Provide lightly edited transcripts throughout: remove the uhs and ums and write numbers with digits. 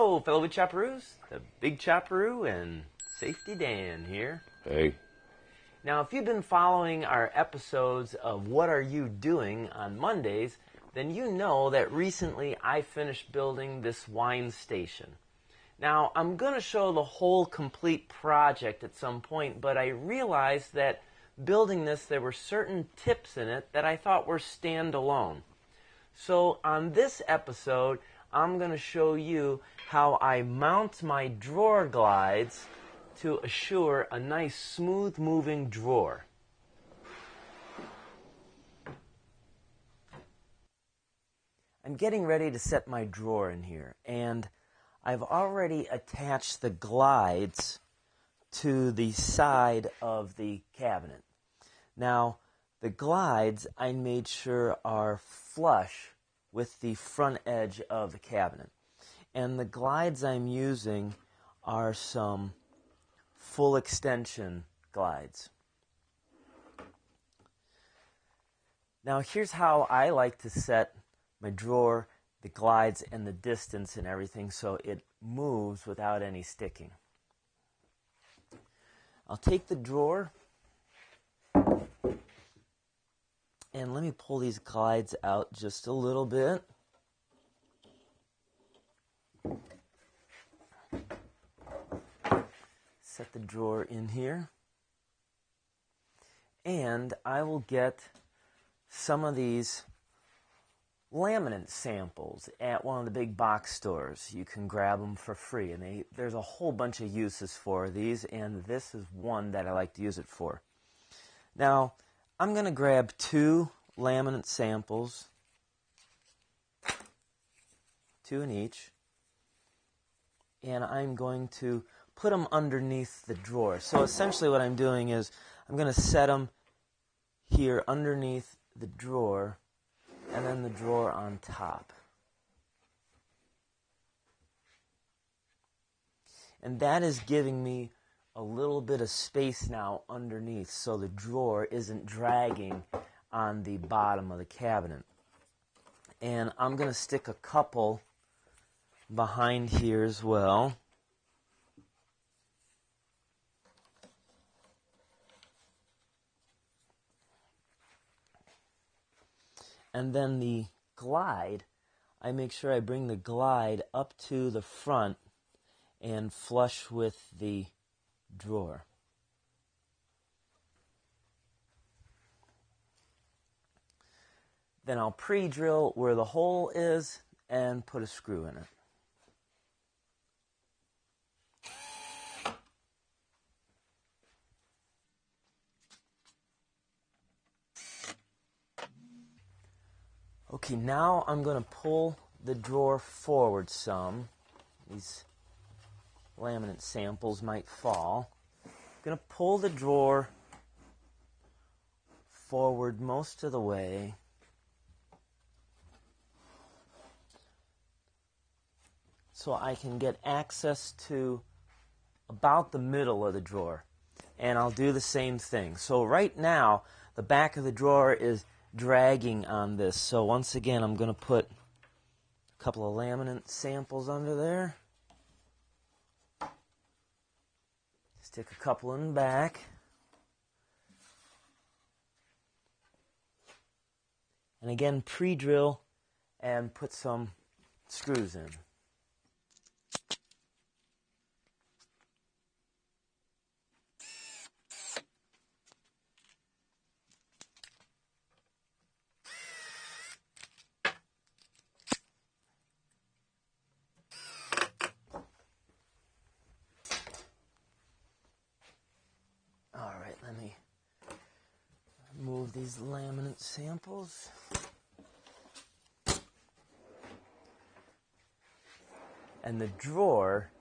Hello, fellow wood chopperoos. The Big Chopperoo and Safety Dan here. Hey. Now, if you've been following our episodes of What Are You Doing on Mondays, then you know that recently I finished building this wine station. Now, I'm going to show the whole complete project at some point, but I realized that building this, there were certain tips in it that I thought were standalone. So on this episode, I'm going to show you how I mount my drawer glides to assure a nice smooth moving drawer. I'm getting ready to set my drawer in here, and I've already attached the glides to the side of the cabinet. Now, the glides I made sure are flush with the front edge of the cabinet. And the glides I'm using are some full extension glides. Now here's how I like to set my drawer, the glides, and the distance and everything so it moves without any sticking. I'll take the drawer and let me pull these glides out just a little bit. Set the drawer in here. And I will get some of these laminate samples at one of the big box stores. You can grab them for free. And there's a whole bunch of uses for these, and this is one that I like to use it for. Now, I'm going to grab 2 laminate samples, 2 in each, and I'm going to put them underneath the drawer. So essentially what I'm doing is I'm going to set them here underneath the drawer and then the drawer on top. And that is giving me a little bit of space now underneath so the drawer isn't dragging on the bottom of the cabinet. And I'm going to stick a couple behind here as well. And then the glide, I make sure I bring the glide up to the front and flush with the drawer. Then I'll pre-drill where the hole is and put a screw in it. Okay, now I'm going to pull the drawer forward some. These laminate samples might fall. I'm going to pull the drawer forward most of the way. So I can get access to about the middle of the drawer. And I'll do the same thing. So right now, the back of the drawer is dragging on this. So once again, I'm going to put a couple of laminate samples under there. Stick a couple in the back. And again, pre-drill and put some screws in. Alright, let me move these laminate samples. And the drawer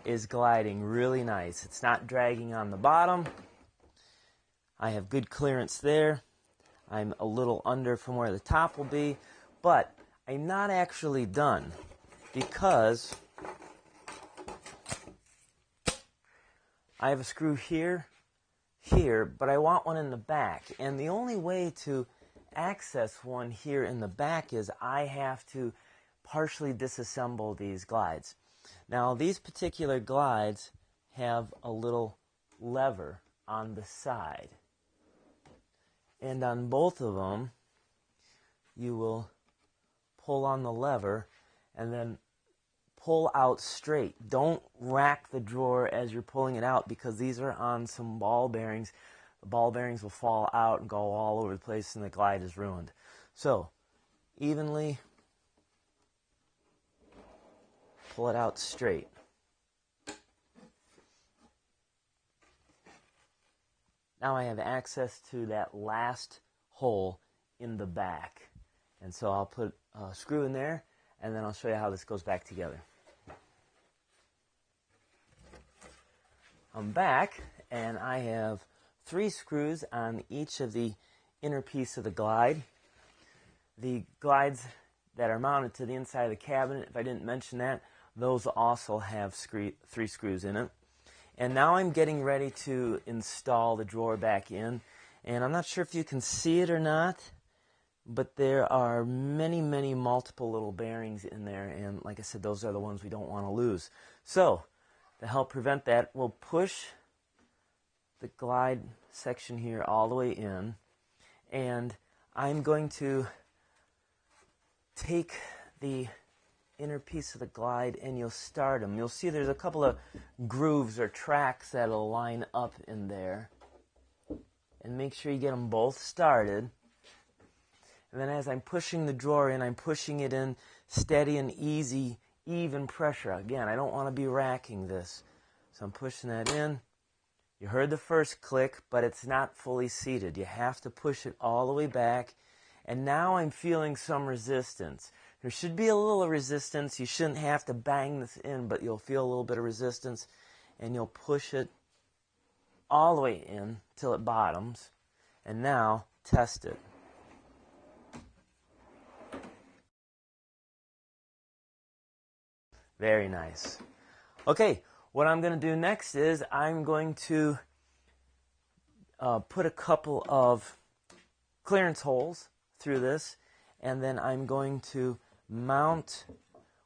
is gliding really nice. It's not dragging on the bottom. I have good clearance there. I'm a little under from where the top will be, but I'm not actually done because I have a screw here, but I want one in the back. And the only way to access one here in the back is I have to partially disassemble these glides. Now these particular glides have a little lever on the side. And on both of them, you will pull on the lever and then pull out straight. Don't rack the drawer as you're pulling it out because these are on some ball bearings. The ball bearings will fall out and go all over the place and the glide is ruined. So, evenly pull it out straight. Now I have access to that last hole in the back. And so I'll put a screw in there, and then I'll show you how this goes back together. I'm back, and I have 3 screws on each of the inner piece of the glide. The glides that are mounted to the inside of the cabinet, if I didn't mention that, those also have 3 screws in it. And now I'm getting ready to install the drawer back in. And I'm not sure if you can see it or not, but there are many, many multiple little bearings in there. And like I said, those are the ones we don't want to lose. So, to help prevent that, we'll push the glide section here all the way in. And I'm going to take the inner piece of the glide and you'll start them. You'll see there's a couple of grooves or tracks that'll line up in there. And make sure you get them both started. And then as I'm pushing the drawer in, I'm pushing it in steady and easy, even pressure. Again, I don't want to be racking this. So I'm pushing that in. You heard the first click, but it's not fully seated. You have to push it all the way back. And now I'm feeling some resistance. There should be a little resistance. You shouldn't have to bang this in, but you'll feel a little bit of resistance. And you'll push it all the way in till it bottoms. And now, test it. Very nice. Okay, what I'm going to do next is I'm going to put a couple of clearance holes through this, and then I'm going to mount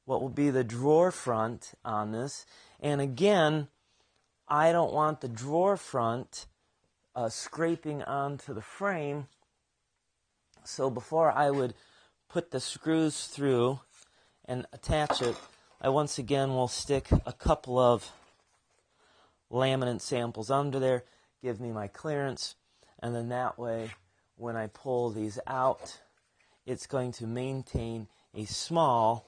what will be the drawer front on this. And again, I don't want the drawer front scraping onto the frame, so before I would put the screws through and attach it, I once again will stick a couple of laminate samples under there, give me my clearance, and then that way when I pull these out, it's going to maintain a small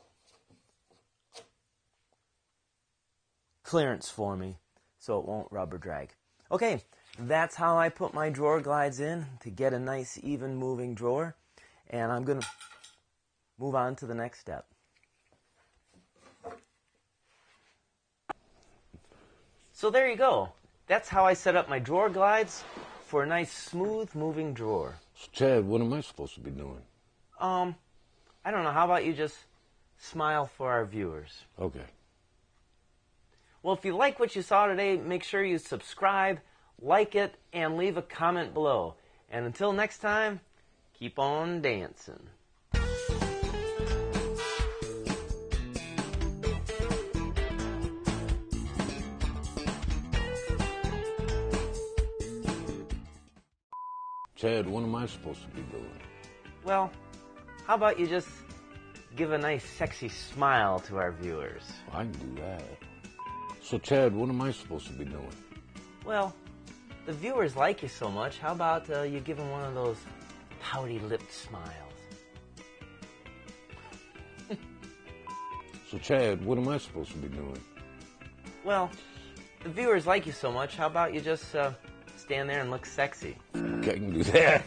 clearance for me so it won't rub or drag. Okay, that's how I put my drawer glides in to get a nice even moving drawer, and I'm going to move on to the next step. So there you go. That's how I set up my drawer glides for a nice smooth moving drawer. So Chad, what am I supposed to be doing? I don't know. How about you just smile for our viewers? Okay. Well, if you like what you saw today, make sure you subscribe, like it, and leave a comment below. And until next time, keep on dancing. Chad, what am I supposed to be doing? Well, how about you just give a nice sexy smile to our viewers? I can do that. So Chad, what am I supposed to be doing? Well, the viewers like you so much, how about you give them one of those pouty-lipped smiles? So Chad, what am I supposed to be doing? Well, the viewers like you so much, how about you just stand there and look sexy? Okay, I can do that.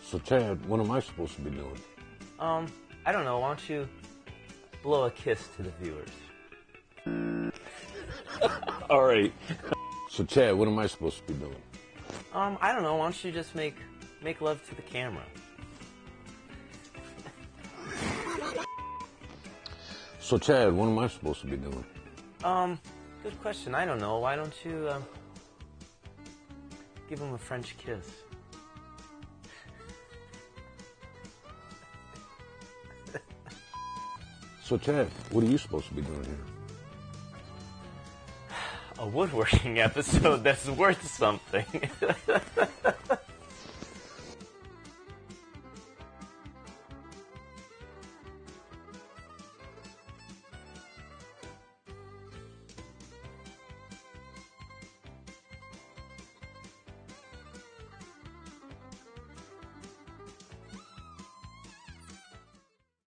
So Chad, what am I supposed to be doing? I don't know. Why don't you blow a kiss to the viewers? All right. So Chad, what am I supposed to be doing? I don't know. Why don't you just make love to the camera? So Chad, what am I supposed to be doing? Good question. I don't know. Why don't you give him a French kiss? So, Chad, what are you supposed to be doing here? A woodworking episode that's worth something.